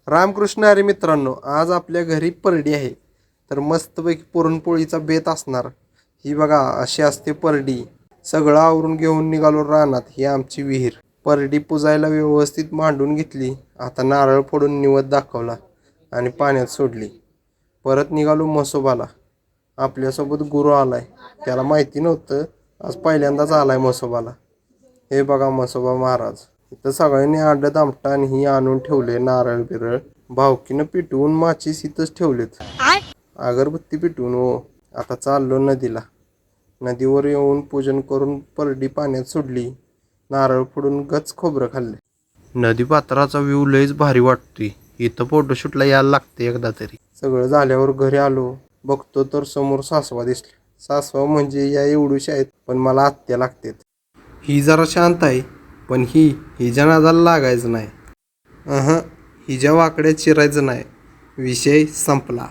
रामकृष्ण हरी मित्रांनो, आज आपल्या घरी परडी आहे. तर मस्तपैकी पुरणपोळीचा बेत असणार. ही बघा अशी असते परडी. सगळं आवरून घेऊन निघालो रानात. ही आमची विहीर. परडी पुजायला व्यवस्थित मांडून घेतली. आता नारळ फोडून निवद दाखवला आणि पाण्यात सोडली. परत निघालो म्हसोबाला. आपल्यासोबत गुरु आलाय. त्याला माहिती नव्हतं, आज पहिल्यांदाच आलाय म्हसोबाला. हे बघा म्हसोबा महाराज. इथं सगळ्यांनी आडं दामटा आणि ही आणून ठेवले नारळ बिरळ. भावकीनं पिटवून माचीस इथंच ठेवलेत. अगरबत्ती पिटवून हो. आता चाललो नदीला. नदीवर येऊन पूजन करून परडी पाण्यात सोडली. नारळ फोडून गच खोबरं खाल्ले. नदी पात्राचा व्ह्यू लयच भारी वाटतोय. इथं फोटोशूटला यायला लागते एकदा तरी. सगळं झाल्यावर घरी आलो. बघतो तर समोर सासवा दिसले. सासवा म्हणजे या एवढूशा आहेत, पण मला आत्या लागतात. ही जरा शांत आहे, पण हिच्या नादाला लागायचं नाही. हिच्या वाकड्यात शिरायचं नाही. विषय संपला.